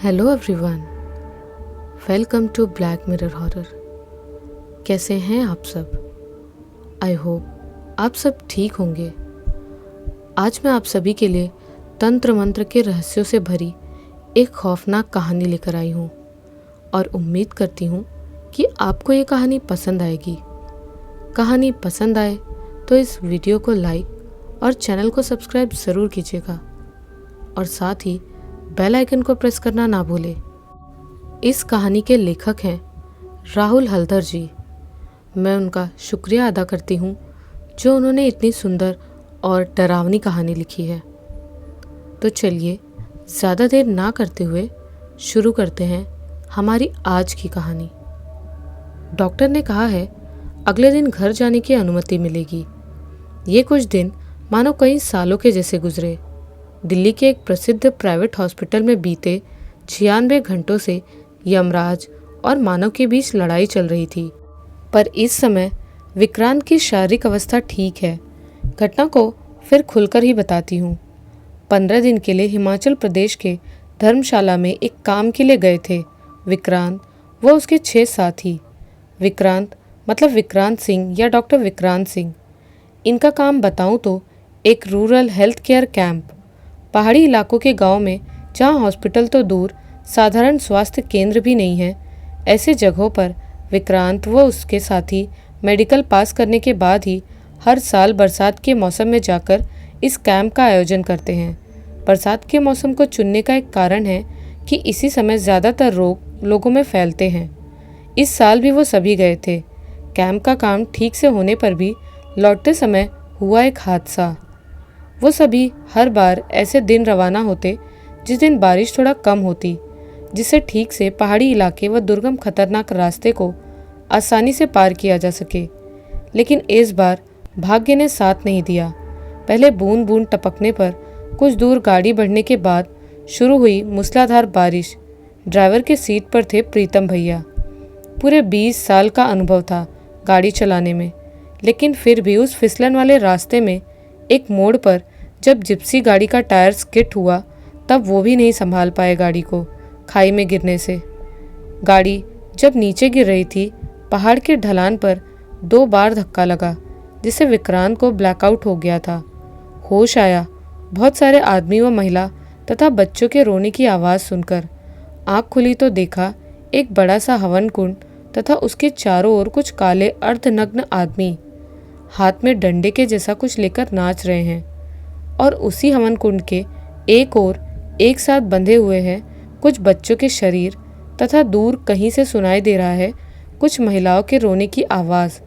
Hello everyone, welcome to Black Mirror horror. कैसे हैं आप सब? आई होप आप सब ठीक होंगे। आज मैं आप सभी के लिए तंत्र मंत्र के रहस्यों से भरी एक खौफनाक कहानी लेकर आई हूँ और उम्मीद करती हूँ कि आपको ये कहानी पसंद आएगी। कहानी पसंद आए तो इस वीडियो को लाइक और चैनल को सब्सक्राइब ज़रूर कीजिएगा और साथ ही बेल आइकन को प्रेस करना ना भूले। इस कहानी के लेखक हैं राहुल हल्दर जी। मैं उनका शुक्रिया अदा करती हूँ जो उन्होंने इतनी सुंदर और डरावनी कहानी लिखी है। तो चलिए ज़्यादा देर ना करते हुए शुरू करते हैं हमारी आज की कहानी। डॉक्टर ने कहा है अगले दिन घर जाने की अनुमति मिलेगी। ये कुछ दिन मानो कई सालों के जैसे गुजरे। दिल्ली के एक प्रसिद्ध प्राइवेट हॉस्पिटल में बीते 96 घंटों से यमराज और मानव के बीच लड़ाई चल रही थी। पर इस समय विक्रांत की शारीरिक अवस्था ठीक है। घटना को फिर खुलकर ही बताती हूँ। 15 दिन के लिए हिमाचल प्रदेश के धर्मशाला में एक काम के लिए गए थे विक्रांत व उसके 6 साथी। विक्रांत मतलब विक्रांत सिंह या डॉक्टर विक्रांत सिंह। इनका काम बताऊँ तो एक रूरल हेल्थ केयर कैंप, पहाड़ी इलाकों के गांव में जहां हॉस्पिटल तो दूर साधारण स्वास्थ्य केंद्र भी नहीं है, ऐसे जगहों पर विक्रांत व उसके साथी मेडिकल पास करने के बाद ही हर साल बरसात के मौसम में जाकर इस कैंप का आयोजन करते हैं। बरसात के मौसम को चुनने का एक कारण है कि इसी समय ज़्यादातर रोग लोगों में फैलते हैं। इस साल भी वो सभी गए थे। कैंप का काम ठीक से होने पर भी लौटते समय हुआ एक हादसा। वो सभी हर बार ऐसे दिन रवाना होते जिस दिन बारिश थोड़ा कम होती, जिससे ठीक से पहाड़ी इलाके व दुर्गम खतरनाक रास्ते को आसानी से पार किया जा सके। लेकिन इस बार भाग्य ने साथ नहीं दिया। पहले बूंद बूंद टपकने पर कुछ दूर गाड़ी बढ़ने के बाद शुरू हुई मूसलाधार बारिश। ड्राइवर के सीट पर थे प्रीतम भैया। पूरे 20 साल का अनुभव था गाड़ी चलाने में, लेकिन फिर भी उस फिसलन वाले रास्ते में एक मोड़ पर जब जिप्सी गाड़ी का टायर स्किड हुआ तब वो भी नहीं संभाल पाए गाड़ी को खाई में गिरने से। गाड़ी जब नीचे गिर रही थी, पहाड़ के ढलान पर 2 बार धक्का लगा, जिससे विक्रांत को ब्लैकआउट हो गया था। होश आया बहुत सारे आदमी व महिला तथा बच्चों के रोने की आवाज़ सुनकर। आँख खुली तो देखा एक बड़ा सा हवन कुंड तथा उसके चारों ओर कुछ काले अर्धनग्न आदमी हाथ में डंडे के जैसा कुछ लेकर नाच रहे हैं, और उसी हवन कुंड के एक ओर एक साथ बंधे हुए हैं कुछ बच्चों के शरीर तथा दूर कहीं से सुनाई दे रहा है कुछ महिलाओं के रोने की आवाज़।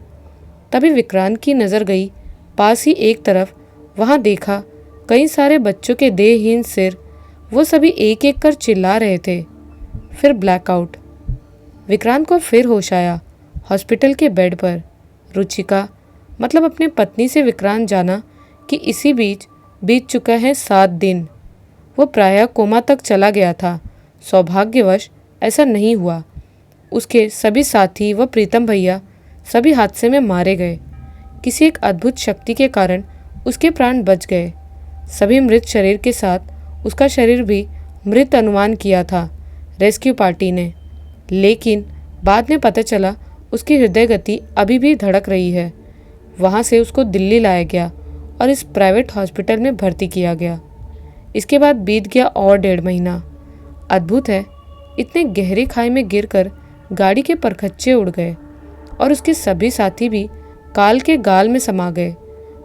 तभी विक्रांत की नज़र गई पास ही एक तरफ। वहां देखा कई सारे बच्चों के देहहीन सिर। वो सभी एक एक कर चिल्ला रहे थे। फिर ब्लैकआउट। विक्रांत को फिर होश आया हॉस्पिटल के बेड पर। रुचिका मतलब अपने पत्नी से विक्रांत जाना कि इसी बीच बीत चुका है 7 दिन। वो प्रायः कोमा तक चला गया था। सौभाग्यवश ऐसा नहीं हुआ। उसके सभी साथी व प्रीतम भैया सभी हादसे में मारे गए। किसी एक अद्भुत शक्ति के कारण उसके प्राण बच गए। सभी मृत शरीर के साथ उसका शरीर भी मृत अनुमान किया था रेस्क्यू पार्टी ने। लेकिन बाद में पता चला उसकी हृदय गति अभी भी धड़क रही है। वहाँ से उसको दिल्ली लाया गया और इस प्राइवेट हॉस्पिटल में भर्ती किया गया। इसके बाद बीत गया और 1.5 महीना। अद्भुत है, इतने गहरे खाई में गिरकर गाड़ी के परखच्चे उड़ गए और उसके सभी साथी भी काल के गाल में समा गए।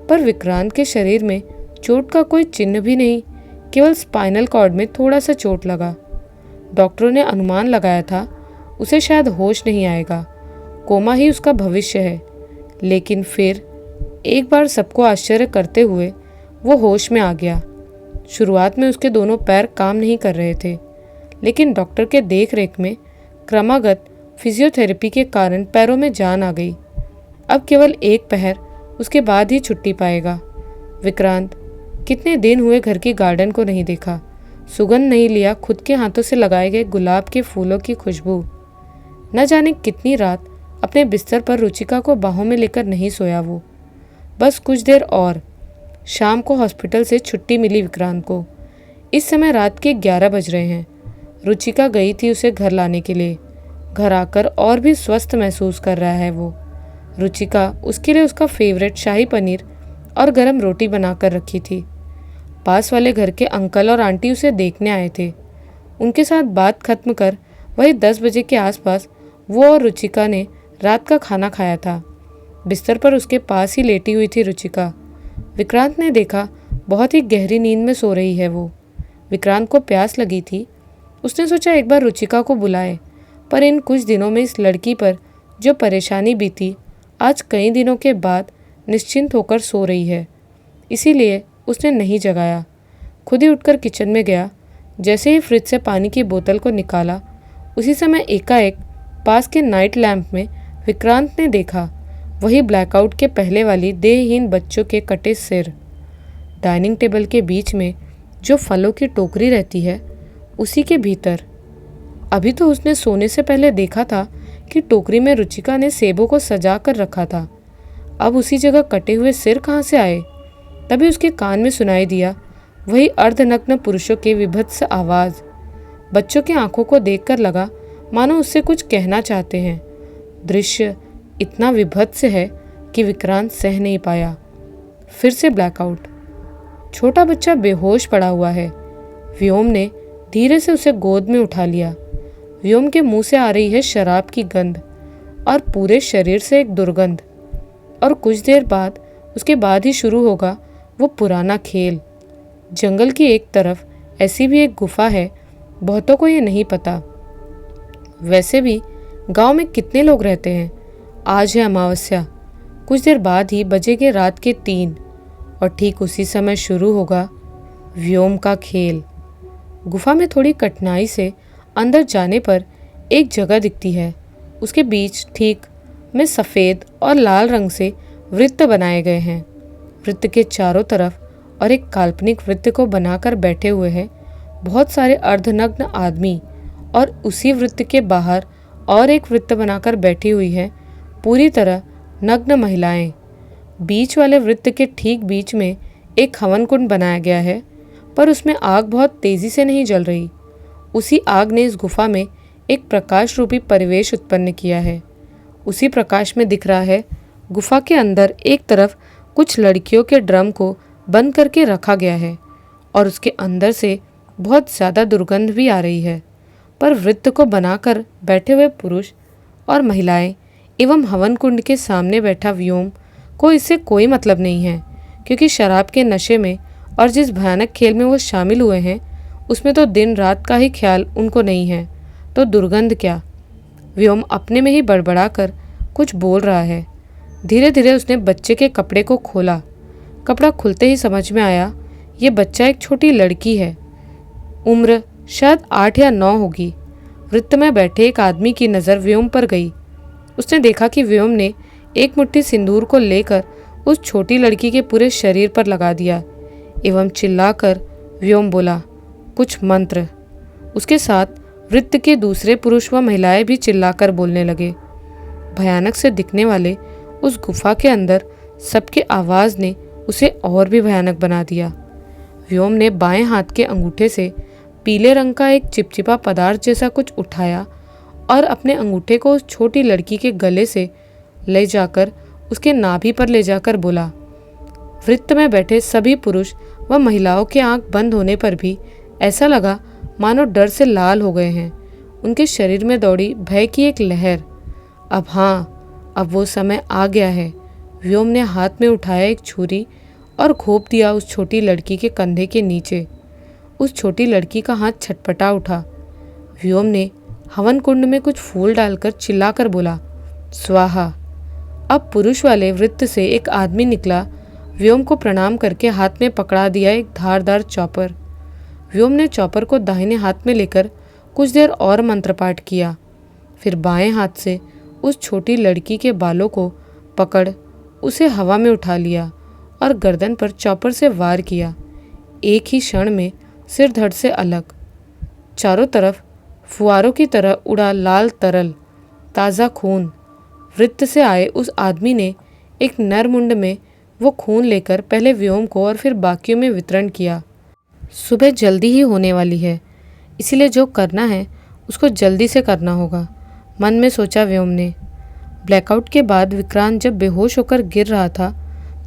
पर विक्रांत के शरीर में चोट का कोई चिन्ह भी नहीं, केवल स्पाइनल कॉर्ड में थोड़ा सा चोट लगा। डॉक्टरों ने अनुमान लगाया था उसे शायद होश नहीं आएगा, कोमा ही उसका भविष्य है। लेकिन फिर एक बार सबको आश्चर्य करते हुए वो होश में आ गया। शुरुआत में उसके दोनों पैर काम नहीं कर रहे थे, लेकिन डॉक्टर के देख रेख में क्रमागत फिजियोथेरेपी के कारण पैरों में जान आ गई। अब केवल एक पैर उसके बाद ही छुट्टी पाएगा। विक्रांत कितने दिन हुए घर की गार्डन को नहीं देखा, सुगंध नहीं लिया खुद के हाथों से लगाए गए गुलाब के फूलों की खुशबू। न जाने कितनी रात अपने बिस्तर पर रुचिका को बाहों में लेकर नहीं सोया वो। बस कुछ देर और। शाम को हॉस्पिटल से छुट्टी मिली विक्रांत को। इस समय रात के 11 बज रहे हैं। रुचिका गई थी उसे घर लाने के लिए। घर आकर और भी स्वस्थ महसूस कर रहा है वो। रुचिका उसके लिए उसका फेवरेट शाही पनीर और गरम रोटी बनाकर रखी थी। पास वाले घर के अंकल और आंटी उसे देखने आए थे। उनके साथ बात खत्म कर वही 10 बजे के आसपास वो और रुचिका ने रात का खाना खाया था। बिस्तर पर उसके पास ही लेटी हुई थी रुचिका। विक्रांत ने देखा बहुत ही गहरी नींद में सो रही है वो। विक्रांत को प्यास लगी थी। उसने सोचा एक बार रुचिका को बुलाए, पर इन कुछ दिनों में इस लड़की पर जो परेशानी बीती आज कई दिनों के बाद निश्चिंत होकर सो रही है, इसीलिए उसने नहीं जगाया। खुद ही उठकर किचन में गया। जैसे ही फ्रिज से पानी की बोतल को निकाला, उसी समय एकाएक पास के नाइट लैंप में विक्रांत ने देखा वही ब्लैकआउट के पहले वाली देहहीन बच्चों के कटे सिर। डाइनिंग टेबल के बीच में जो फलों की टोकरी रहती है, उसी के भीतर। अभी तो उसने सोने से पहले देखा था कि टोकरी में रुचिका ने सेबों को सजा कर रखा था। अब उसी जगह कटे हुए सिर कहाँ से आए? तभी उसके कान में सुनाई दिया वही अर्धनग्न पुरुषों की विभत्स आवाज़। बच्चों की आंखों को देखकर लगा मानो उससे कुछ कहना चाहते हैं। दृश्य इतना विभत्स है कि विक्रांत सह नहीं पाया। फिर से ब्लैकआउट। छोटा बच्चा बेहोश पड़ा हुआ है। व्योम ने धीरे से उसे गोद में उठा लिया। व्योम के मुंह से आ रही है शराब की गंध और पूरे शरीर से एक दुर्गंध। और कुछ देर बाद उसके बाद ही शुरू होगा वो पुराना खेल। जंगल की एक तरफ ऐसी भी एक गुफा है, बहुतों को ये नहीं पता। वैसे भी गांव में कितने लोग रहते हैं। आज है अमावस्या। कुछ देर बाद ही बजेंगे रात के 3 और ठीक उसी समय शुरू होगा व्योम का खेल। गुफा में थोड़ी कठिनाई से अंदर जाने पर एक जगह दिखती है। उसके बीच ठीक में सफ़ेद और लाल रंग से वृत्त बनाए गए हैं। वृत्त के चारों तरफ और एक काल्पनिक वृत्त को बनाकर बैठे हुए हैं बहुत सारे अर्धनग्न आदमी, और उसी वृत्त के बाहर और एक वृत्त बनाकर बैठी हुई है पूरी तरह नग्न महिलाएं। बीच वाले वृत्त के ठीक बीच में एक हवन कुंड बनाया गया है, पर उसमें आग बहुत तेजी से नहीं जल रही। उसी आग ने इस गुफा में एक प्रकाश रूपी परिवेश उत्पन्न किया है। उसी प्रकाश में दिख रहा है गुफा के अंदर एक तरफ कुछ लड़कियों के ड्रम को बंद करके रखा गया है और उसके अंदर से बहुत ज़्यादा दुर्गंध भी आ रही है। पर वृत्त को बनाकर बैठे हुए पुरुष और महिलाएं एवं हवन कुंड के सामने बैठा व्योम को इससे कोई मतलब नहीं है, क्योंकि शराब के नशे में और जिस भयानक खेल में वो शामिल हुए हैं उसमें तो दिन रात का ही ख्याल उनको नहीं है, तो दुर्गंध क्या। व्योम अपने में ही बड़बड़ाकर कुछ बोल रहा है। धीरे धीरे उसने बच्चे के कपड़े को खोला। कपड़ा खुलते ही समझ में आया ये बच्चा एक छोटी लड़की है। उम्र शायद 8 या 9 होगी। वृत्त में बैठे एक आदमी की नज़र व्योम पर गई। उसने देखा कि व्योम ने एक मुट्ठी सिंदूर को लेकर उस छोटी लड़की के पूरे शरीर पर लगा दिया एवं चिल्लाकर व्योम बोला कुछ मंत्र। उसके साथ वृत्त के दूसरे पुरुष व महिलाएं भी चिल्लाकर बोलने लगे। भयानक से दिखने वाले उस गुफा के अंदर सबके आवाज़ ने उसे और भी भयानक बना दिया। व्योम ने बाएं हाथ के अंगूठे से पीले रंग का एक चिपचिपा पदार्थ जैसा कुछ उठाया और अपने अंगूठे को उस छोटी लड़की के गले से ले जाकर उसके नाभि पर ले जाकर बोला। वृत्त में बैठे सभी पुरुष व महिलाओं के आंख बंद होने पर भी ऐसा लगा मानो डर से लाल हो गए हैं। उनके शरीर में दौड़ी भय की एक लहर। अब हाँ, अब वो समय आ गया है। व्योम ने हाथ में उठाया एक छुरी और घोंप दिया उस छोटी लड़की के कंधे के नीचे। उस छोटी लड़की का हाथ छटपटा उठा। व्योम ने हवन कुंड में कुछ फूल डालकर चिल्लाकर बोला स्वाहा। अब पुरुष वाले वृत्त से एक आदमी निकला। व्योम को प्रणाम करके हाथ में पकड़ा दिया एक धारदार चॉपर। व्योम ने चॉपर को दाहिने हाथ में लेकर कुछ देर और मंत्रपाठ किया। फिर बाएं हाथ से उस छोटी लड़की के बालों को पकड़ उसे हवा में उठा लिया और गर्दन पर चॉपर से वार किया। एक ही क्षण में सिर धड़ से अलग। चारों तरफ फुआरों की तरह उड़ा लाल तरल ताज़ा खून। वृत्त से आए उस आदमी ने एक नर मुंड में वो खून लेकर पहले व्योम को और फिर बाकियों में वितरण किया। सुबह जल्दी ही होने वाली है, इसीलिए जो करना है उसको जल्दी से करना होगा, मन में सोचा व्योम ने। ब्लैकआउट के बाद विक्रांत जब बेहोश होकर गिर रहा था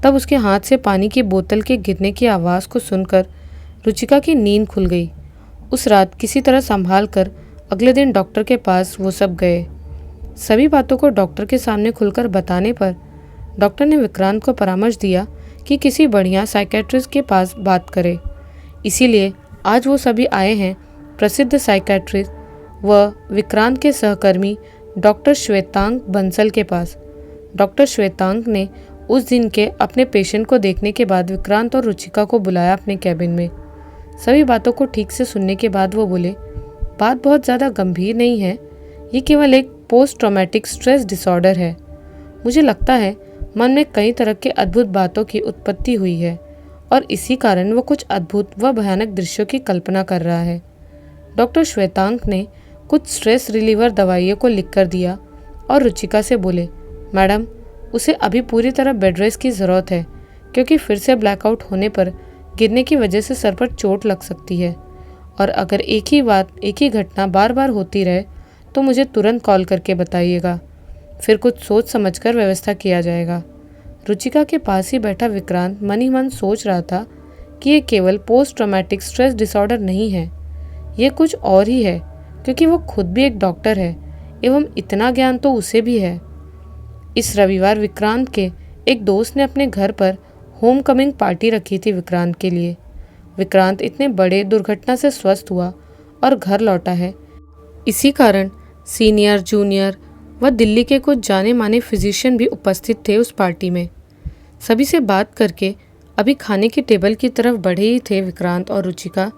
तब उसके हाथ से पानी की बोतल के गिरने की आवाज़ को सुनकर रुचिका की नींद खुल गई। उस रात किसी तरह संभाल कर अगले दिन डॉक्टर के पास वो सब गए। सभी बातों को डॉक्टर के सामने खुलकर बताने पर डॉक्टर ने विक्रांत को परामर्श दिया कि किसी बढ़िया साइकेट्रिस्ट के पास बात करे। इसीलिए आज वो सभी आए हैं प्रसिद्ध साइकेट्रिस्ट व विक्रांत के सहकर्मी डॉक्टर श्वेतांग बंसल के पास। डॉक्टर श्वेतांग ने उस दिन के अपने पेशेंट को देखने के बाद विक्रांत और रुचिका को बुलाया अपने कैबिन में। सभी बातों को ठीक से सुनने के बाद वो बोले, बात बहुत ज़्यादा गंभीर नहीं है, ये केवल एक पोस्ट ट्रॉमेटिक स्ट्रेस डिसऑर्डर है। मुझे लगता है मन में कई तरह के अद्भुत बातों की उत्पत्ति हुई है और इसी कारण वो कुछ अद्भुत व भयानक दृश्यों की कल्पना कर रहा है। डॉक्टर श्वेतांग ने कुछ स्ट्रेस रिलीवर दवाइयों को लिख कर दिया और रुचिका से बोले, मैडम उसे अभी पूरी तरह बेड रेस्ट की ज़रूरत है क्योंकि फिर से ब्लैकआउट होने पर गिरने की वजह से सर पर चोट लग सकती है और अगर एक ही घटना बार बार होती रहे तो मुझे तुरंत कॉल करके बताइएगा, फिर कुछ सोच समझकर व्यवस्था किया जाएगा। रुचिका के पास ही बैठा विक्रांत मन ही मन सोच रहा था कि ये केवल पोस्ट ट्रॉमेटिक स्ट्रेस डिसऑर्डर नहीं है, ये कुछ और ही है क्योंकि वो खुद भी एक डॉक्टर है एवं इतना ज्ञान तो उसे भी है। इस रविवार विक्रांत के एक दोस्त ने अपने घर पर होम कमिंग पार्टी रखी थी विक्रांत के लिए। विक्रांत इतने बड़े दुर्घटना से स्वस्थ हुआ और घर लौटा है, इसी कारण सीनियर जूनियर व दिल्ली के कुछ जाने माने फिजिशियन भी उपस्थित थे उस पार्टी में। सभी से बात करके अभी खाने की टेबल की तरफ बढ़े ही थे विक्रांत और रुचिका,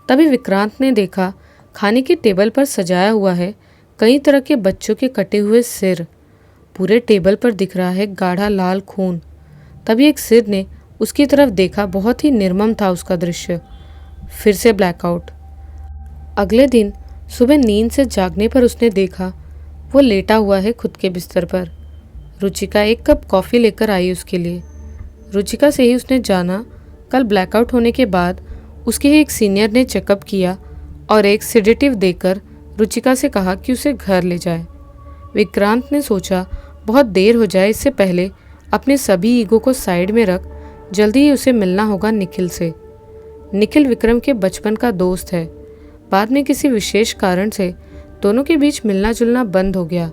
तभी विक्रांत ने देखा खाने की टेबल पर सजाया हुआ है कई तरह के बच्चों के कटे हुए सिर। पूरे टेबल पर दिख रहा है गाढ़ा लाल खून। तभी एक सिर ने उसकी तरफ देखा, बहुत ही निर्मम था उसका दृश्य। फिर से ब्लैकआउट। अगले दिन सुबह नींद से जागने पर उसने देखा वो लेटा हुआ है खुद के बिस्तर पर। रुचिका एक कप कॉफ़ी लेकर आई उसके लिए। रुचिका से ही उसने जाना कल ब्लैकआउट होने के बाद उसके ही एक सीनियर ने चेकअप किया और एक सेडेटिव देकर रुचिका से कहा कि उसे घर ले जाए। विक्रांत ने सोचा बहुत देर हो जाए, इससे पहले अपने सभी ईगो को साइड में रख जल्दी ही उसे मिलना होगा निखिल से। निखिल विक्रम के बचपन का दोस्त है। बाद में किसी विशेष कारण से दोनों के बीच मिलना जुलना बंद हो गया।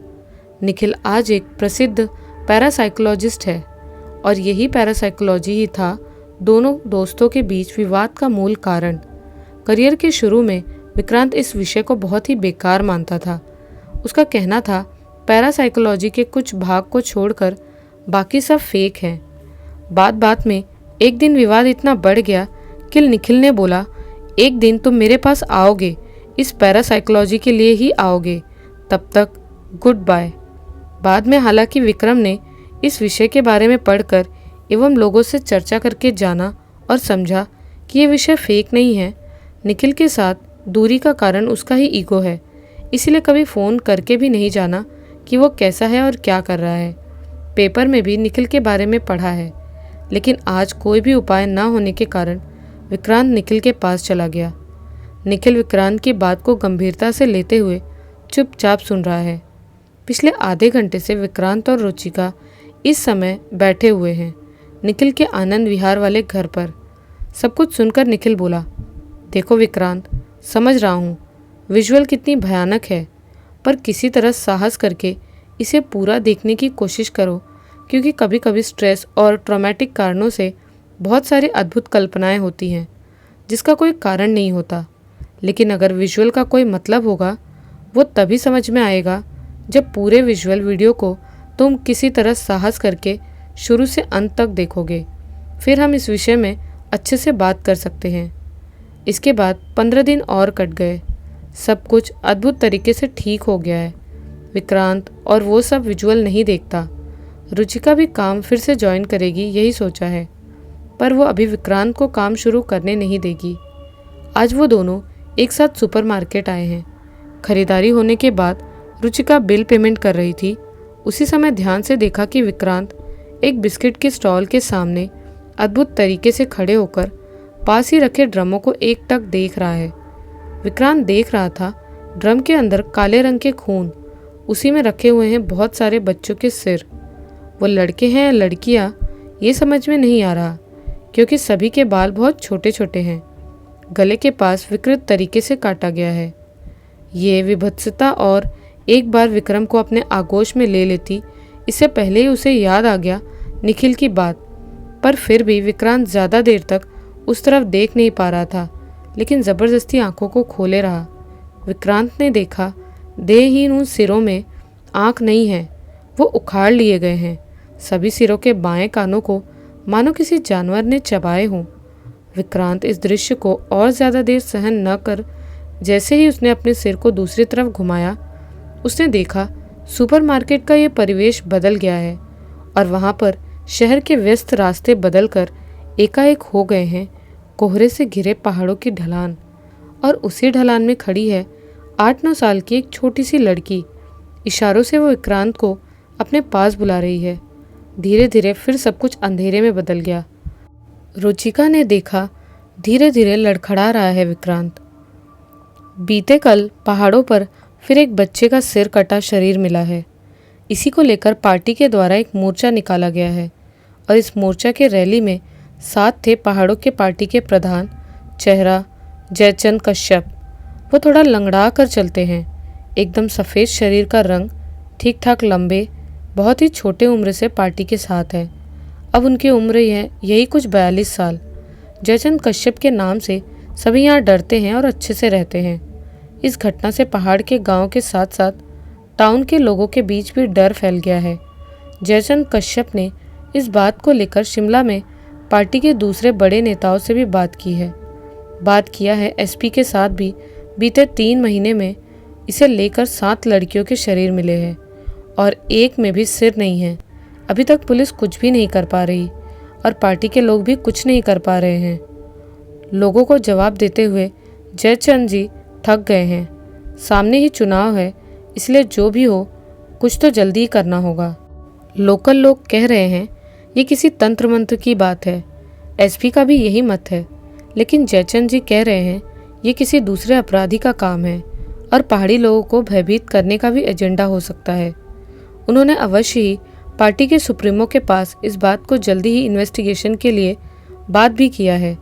निखिल आज एक प्रसिद्ध पैरासाइकोलॉजिस्ट है और यही पैरासाइकोलॉजी ही था दोनों दोस्तों के बीच विवाद का मूल कारण। करियर के शुरू में विक्रांत इस विषय को बहुत ही बेकार मानता था। उसका कहना था पैरासाइकोलॉजी के कुछ भाग को छोड़कर बाकी सब फेक हैं। बात बात में एक दिन विवाद इतना बढ़ गया कि निखिल ने बोला, एक दिन तुम मेरे पास आओगे, इस पैरासाइकोलॉजी के लिए ही आओगे, तब तक गुड बाय। बाद में हालांकि विक्रम ने इस विषय के बारे में पढ़कर एवं लोगों से चर्चा करके जाना और समझा कि ये विषय फेक नहीं है। निखिल के साथ दूरी का कारण उसका ही ईगो है, इसीलिए कभी फ़ोन करके भी नहीं जाना कि वो कैसा है और क्या कर रहा है। पेपर में भी निखिल के बारे में पढ़ा है, लेकिन आज कोई भी उपाय न होने के कारण विक्रांत निखिल के पास चला गया। निखिल विक्रांत की बात को गंभीरता से लेते हुए चुपचाप सुन रहा है। पिछले आधे घंटे से विक्रांत और रुचिका इस समय बैठे हुए हैं निखिल के आनंद विहार वाले घर पर। सब कुछ सुनकर निखिल बोला, देखो विक्रांत, समझ रहा हूँ विजुअल कितनी भयानक है, पर किसी तरह साहस करके इसे पूरा देखने की कोशिश करो, क्योंकि कभी कभी स्ट्रेस और ट्रॉमेटिक कारणों से बहुत सारी अद्भुत कल्पनाएं होती हैं जिसका कोई कारण नहीं होता। लेकिन अगर विजुअल का कोई मतलब होगा वो तभी समझ में आएगा जब पूरे विजुअल वीडियो को तुम किसी तरह साहस करके शुरू से अंत तक देखोगे। फिर हम इस विषय में अच्छे से बात कर सकते हैं। इसके बाद 15 दिन और कट गए। सब कुछ अद्भुत तरीके से ठीक हो गया है। विक्रांत और वो सब विजुअल नहीं देखता। रुचिका भी काम फिर से ज्वाइन करेगी यही सोचा है, पर वो अभी विक्रांत को काम शुरू करने नहीं देगी। आज वो दोनों एक साथ सुपरमार्केट आए हैं। खरीदारी होने के बाद रुचिका बिल पेमेंट कर रही थी। उसी समय ध्यान से देखा कि विक्रांत एक बिस्किट के स्टॉल के सामने अद्भुत तरीके से खड़े होकर पास ही रखे ड्रमों को एकटक देख रहा है। विक्रांत देख रहा था ड्रम के अंदर काले रंग के खून, उसी में रखे हुए हैं बहुत सारे बच्चों के सिर। वो लड़के हैं या लड़कियां ये समझ में नहीं आ रहा, क्योंकि सभी के बाल बहुत छोटे छोटे हैं। गले के पास विकृत तरीके से काटा गया है। ये विभत्सता और एक बार विक्रम को अपने आगोश में ले लेती, इससे पहले ही उसे याद आ गया निखिल की बात। पर फिर भी विक्रांत ज़्यादा देर तक उस तरफ देख नहीं पा रहा था, लेकिन ज़बरदस्ती आंखों को खोले रहा। विक्रांत ने देखा देहहीन उन सिरों में आंख नहीं है, वो उखाड़ लिए गए हैं। सभी सिरों के बाएं कानों को मानो किसी जानवर ने चबाए हों। विक्रांत इस दृश्य को और ज़्यादा देर सहन न कर जैसे ही उसने अपने सिर को दूसरी तरफ घुमाया, उसने देखा सुपरमार्केट का ये परिवेश बदल गया है और वहाँ पर शहर के व्यस्त रास्ते बदलकर एकाएक हो गए हैं कोहरे से घिरे पहाड़ों की ढलान। और उसी ढलान में खड़ी है 8-9 साल की एक छोटी सी लड़की। इशारों से वो विक्रांत को अपने पास बुला रही है। धीरे धीरे फिर सब कुछ अंधेरे में बदल गया। रुचिका ने देखा धीरे धीरे लड़खड़ा रहा है विक्रांत। बीते कल पहाड़ों पर फिर एक बच्चे का सिर कटा शरीर मिला है। इसी को लेकर पार्टी के द्वारा एक मोर्चा निकाला गया है और इस मोर्चा के रैली में साथ थे पहाड़ों के पार्टी के प्रधान चेहरा जयचंद कश्यप। वो थोड़ा लंगड़ा कर चलते हैं, एकदम सफ़ेद शरीर का रंग, ठीक ठाक लंबे, बहुत ही छोटे उम्र से पार्टी के साथ है। अब उनकी उम्र यही कुछ 42 साल। जयचंद कश्यप के नाम से सभी यहाँ डरते हैं और अच्छे से रहते हैं। इस घटना से पहाड़ के गांव के साथ साथ टाउन के लोगों के बीच भी डर फैल गया है। जयचंद कश्यप ने इस बात को लेकर शिमला में पार्टी के दूसरे बड़े नेताओं से भी बात किया है। एसपी के साथ भी बीते 3 महीने में इसे लेकर 7 लड़कियों के शरीर मिले हैं और एक में भी सिर नहीं है। अभी तक पुलिस कुछ भी नहीं कर पा रही और पार्टी के लोग भी कुछ नहीं कर पा रहे हैं। लोगों को जवाब देते हुए जयचंद जी थक गए हैं। सामने ही चुनाव है, इसलिए जो भी हो कुछ तो जल्दी ही करना होगा। लोकल लोग कह रहे हैं ये किसी तंत्र मंत्र की बात है। एसपी का भी यही मत है, लेकिन जयचंद जी कह रहे हैं ये किसी दूसरे अपराधी का काम है और पहाड़ी लोगों को भयभीत करने का भी एजेंडा हो सकता है। उन्होंने अवश्य ही पार्टी के सुप्रीमो के पास इस बात को जल्दी ही इन्वेस्टिगेशन के लिए बात भी किया है।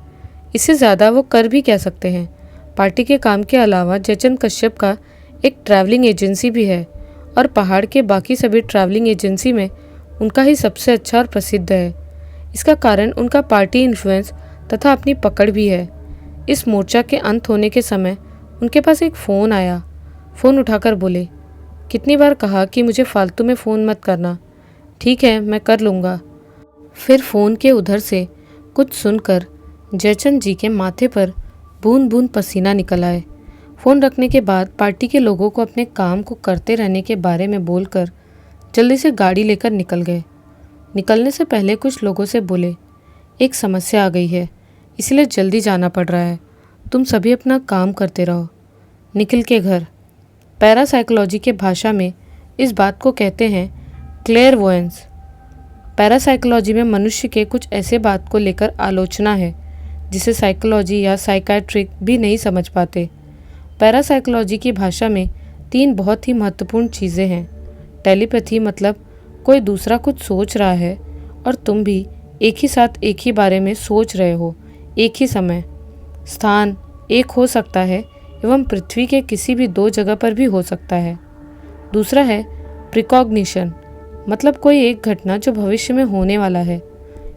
इससे ज़्यादा वो कर भी क्या सकते हैं। पार्टी के काम के अलावा जयचंद कश्यप का एक ट्रैवलिंग एजेंसी भी है और पहाड़ के बाकी सभी ट्रैवलिंग एजेंसी में उनका ही सबसे अच्छा और प्रसिद्ध है। इसका कारण उनका पार्टी इन्फ्लुएंस तथा अपनी पकड़ भी है। इस मोर्चा के अंत होने के समय उनके पास एक फ़ोन आया। फ़ोन उठाकर बोले, कितनी बार कहा कि मुझे फालतू में फ़ोन मत करना। ठीक है, मैं कर लूँगा। फिर फ़ोन के उधर से कुछ सुनकर जयचंद जी के माथे पर बूंद बूंद पसीना निकल आए। फ़ोन रखने के बाद पार्टी के लोगों को अपने काम को करते रहने के बारे में बोलकर जल्दी से गाड़ी लेकर निकल गए। निकलने से पहले कुछ लोगों से बोले, एक समस्या आ गई है, इसलिए जल्दी जाना पड़ रहा है। तुम सभी अपना काम करते रहो। निखिल के घर। पैरासाइकोलॉजी के भाषा में इस बात को कहते हैं क्लेयरवोयंस। पैरासाइकोलॉजी में मनुष्य के कुछ ऐसे बात को लेकर आलोचना है जिसे साइकोलॉजी या साइकाट्रिक भी नहीं समझ पाते। पैरासाइकोलॉजी की भाषा में 3 बहुत ही महत्वपूर्ण चीज़ें हैं। टेलीपैथी मतलब कोई दूसरा कुछ सोच रहा है और तुम भी एक ही साथ एक ही बारे में सोच रहे हो एक ही समय। स्थान एक हो सकता है एवं पृथ्वी के किसी भी 2 जगह पर भी हो सकता है। दूसरा है प्रिकॉग्निशन, मतलब कोई एक घटना जो भविष्य में होने वाला है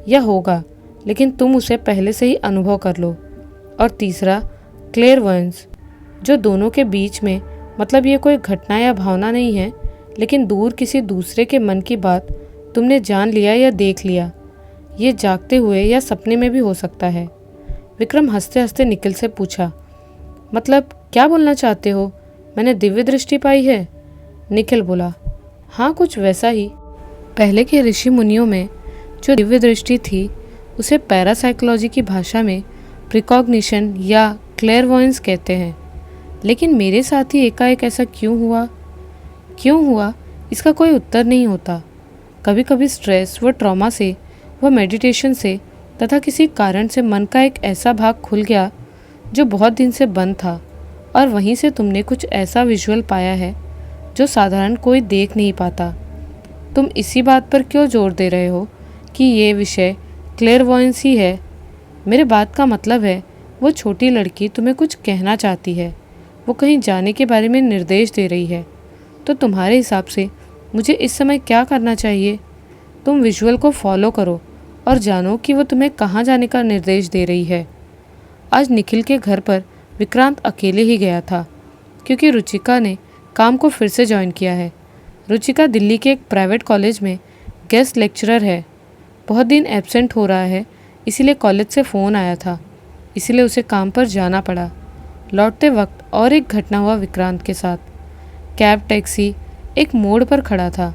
या होगा, लेकिन तुम उसे पहले से ही अनुभव कर लो। और तीसरा क्लेयरवॉयंस, जो दोनों के बीच में, मतलब ये कोई घटना या भावना नहीं है, लेकिन दूर किसी दूसरे के मन की बात तुमने जान लिया या देख लिया। ये जागते हुए या सपने में भी हो सकता है। विक्रम हंसते हंसते निखिल से पूछा, मतलब क्या बोलना चाहते हो? मैंने दिव्य दृष्टि पाई है? निखिल बोला, हाँ कुछ वैसा ही। पहले के ऋषि मुनियों में जो दिव्य दृष्टि थी उसे पैरासाइकोलॉजी की भाषा में प्रिकॉग्निशन या क्लेयरवॉयंस कहते हैं। लेकिन मेरे साथ ही एकाएक ऐसा क्यों हुआ इसका कोई उत्तर नहीं होता। कभी कभी स्ट्रेस व ट्रॉमा से व मेडिटेशन से तथा किसी कारण से मन का एक ऐसा भाग खुल गया जो बहुत दिन से बंद था और वहीं से तुमने कुछ ऐसा विजुअल पाया है जो साधारण कोई देख नहीं पाता। तुम इसी बात पर क्यों जोर दे रहे हो कि ये विषय क्लेयरवॉयंस ही है? मेरे बात का मतलब है, वो छोटी लड़की तुम्हें कुछ कहना चाहती है, वो कहीं जाने के बारे में निर्देश दे रही है। तो तुम्हारे हिसाब से मुझे इस समय क्या करना चाहिए? तुम विजुअल को फॉलो करो और जानो कि वो तुम्हें कहाँ जाने का निर्देश दे रही है। आज निखिल के घर पर विक्रांत अकेले ही गया था क्योंकि रुचिका ने काम को फिर से ज्वाइन किया है। रुचिका दिल्ली के एक प्राइवेट कॉलेज में गेस्ट लेक्चरर है। बहुत दिन एब्सेंट हो रहा है, इसीलिए कॉलेज से फ़ोन आया था, इसीलिए उसे काम पर जाना पड़ा। लौटते वक्त और एक घटना हुआ विक्रांत के साथ। कैब टैक्सी एक मोड़ पर खड़ा था।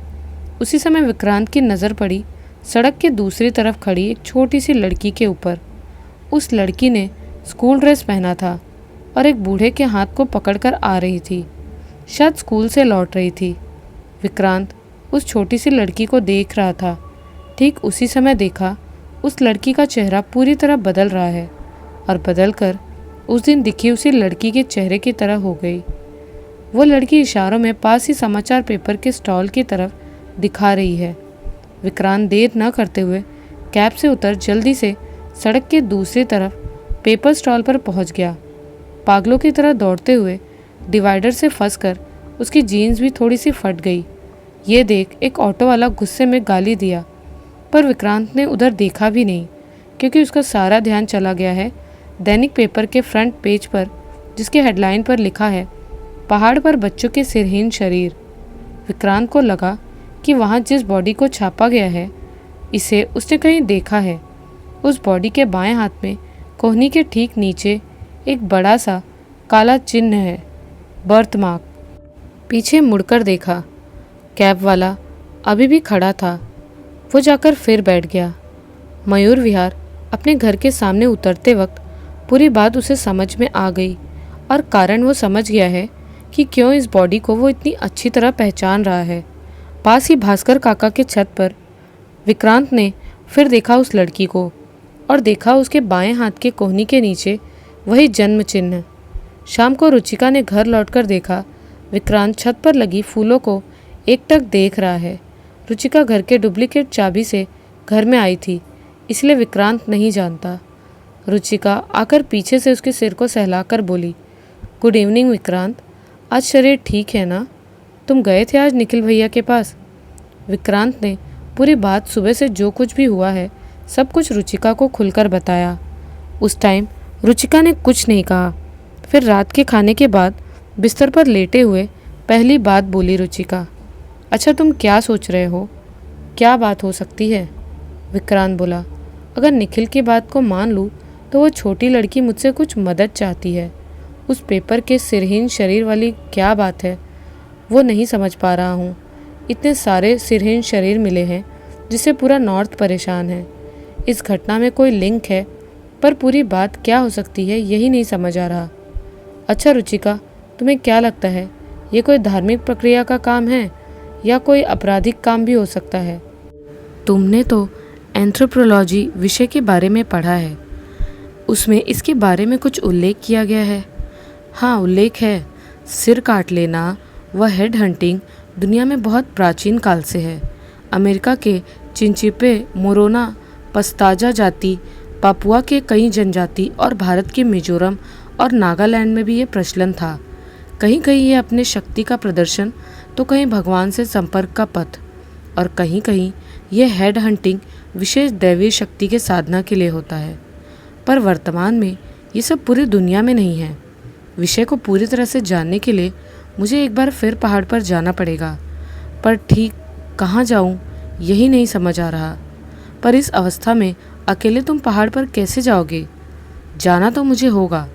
उसी समय विक्रांत की नज़र पड़ी सड़क के दूसरी तरफ खड़ी एक छोटी सी लड़की के ऊपर। उस लड़की ने स्कूल ड्रेस पहना था और एक बूढ़े के हाथ को पकड़कर आ रही थी, शायद स्कूल से लौट रही थी। विक्रांत उस छोटी सी लड़की को देख रहा था। ठीक उसी समय देखा उस लड़की का चेहरा पूरी तरह बदल रहा है और बदलकर उस दिन दिखी उसी लड़की के चेहरे की तरह हो गई। वो लड़की इशारों में पास ही समाचार पेपर के स्टॉल की तरफ दिखा रही है। विक्रांत देर न करते हुए कैब से उतर जल्दी से सड़क के दूसरी तरफ पेपर स्टॉल पर पहुंच गया। पागलों की तरह दौड़ते हुए डिवाइडर से फंसकर उसकी जीन्स भी थोड़ी सी फट गई। ये देख एक ऑटो वाला गुस्से में गाली दिया, पर विक्रांत ने उधर देखा भी नहीं क्योंकि उसका सारा ध्यान चला गया है दैनिक पेपर के फ्रंट पेज पर, जिसके हेडलाइन पर लिखा है पहाड़ पर बच्चों के सिरहीन शरीर। विक्रांत को लगा कि वहाँ जिस बॉडी को छापा गया है इसे उसने कहीं देखा है। उस बॉडी के बाएं हाथ में कोहनी के ठीक नीचे एक बड़ा सा काला चिन्ह है, बर्थ मार्क। पीछे मुड़कर देखा, कैब वाला अभी भी खड़ा था। वो जाकर फिर बैठ गया। मयूर विहार अपने घर के सामने उतरते वक्त पूरी बात उसे समझ में आ गई और कारण वो समझ गया है कि क्यों इस बॉडी को वो इतनी अच्छी तरह पहचान रहा है। पास ही भास्कर काका के छत पर विक्रांत ने फिर देखा उस लड़की को और देखा उसके बाएं हाथ के कोहनी के नीचे वही जन्म चिन्ह। शाम को रुचिका ने घर लौटकर देखा विक्रांत छत पर लगी फूलों को एकटक देख रहा है। रुचिका घर के डुप्लीकेट चाबी से घर में आई थी, इसलिए विक्रांत नहीं जानता। रुचिका आकर पीछे से उसके सिर को सहलाकर बोली, गुड इवनिंग विक्रांत, आज शरीर ठीक है ना? तुम गए थे आज निखिल भैया के पास? विक्रांत ने पूरी बात सुबह से जो कुछ भी हुआ है सब कुछ रुचिका को खुलकर बताया। उस टाइम रुचिका ने कुछ नहीं कहा। फिर रात के खाने के बाद बिस्तर पर लेटे हुए पहली बात बोली रुचिका, अच्छा तुम क्या सोच रहे हो? क्या बात हो सकती है? विक्रांत बोला, अगर निखिल की बात को मान लूँ तो वो छोटी लड़की मुझसे कुछ मदद चाहती है। उस पेपर के सिरहीन शरीर वाली क्या बात है वो नहीं समझ पा रहा हूँ। इतने सारे सिरहीन शरीर मिले हैं जिससे पूरा नॉर्थ परेशान है। इस घटना में कोई लिंक है, पर पूरी बात क्या हो सकती है यही नहीं समझ आ रहा। अच्छा रुचिका, तुम्हें क्या लगता है ये कोई धार्मिक प्रक्रिया का काम है या कोई आपराधिक काम भी हो सकता है? तुमने तो एंथ्रोपोलॉजी विषय के बारे में पढ़ा है, उसमें इसके बारे में कुछ उल्लेख किया गया है? हाँ, उल्लेख है। सिर काट लेना व हेड हंटिंग दुनिया में बहुत प्राचीन काल से है। अमेरिका के चिंचिपे, मोरोना, पस्ताजा जाति, पापुआ के कई जनजाति और भारत के मिजोरम और नागालैंड में भी ये प्रचलन था। कहीं कहीं ये अपने शक्ति का प्रदर्शन तो कहीं भगवान से संपर्क का पथ, और कहीं कहीं ये हेड हंटिंग विशेष दैवीय शक्ति के साधना के लिए होता है। पर वर्तमान में ये सब पूरी दुनिया में नहीं है। विषय को पूरी तरह से जानने के लिए मुझे एक बार फिर पहाड़ पर जाना पड़ेगा, पर ठीक कहाँ जाऊँ यही नहीं समझ आ रहा। पर इस अवस्था में अकेले तुम पहाड़ पर कैसे जाओगे? जाना तो मुझे होगा,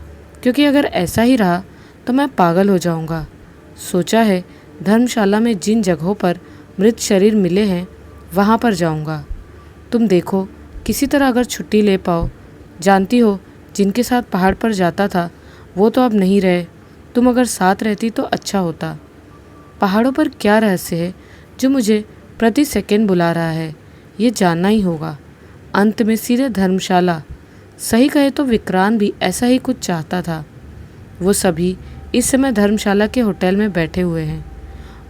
क्योंकि अगर ऐसा ही रहा तो मैं पागल हो जाऊंगा। सोचा है धर्मशाला में जिन जगहों पर मृत शरीर मिले हैं वहाँ पर जाऊंगा। तुम देखो किसी तरह अगर छुट्टी ले पाओ। जानती हो जिनके साथ पहाड़ पर जाता था वो तो अब नहीं रहे। तुम अगर साथ रहती तो अच्छा होता। पहाड़ों पर क्या रहस्य है जो मुझे प्रति सेकंड बुला रहा है, ये जानना ही होगा। अंत में सीधे धर्मशाला। सही कहे तो विक्रांत भी ऐसा ही कुछ चाहता था। वो सभी इस समय धर्मशाला के होटल में बैठे हुए हैं।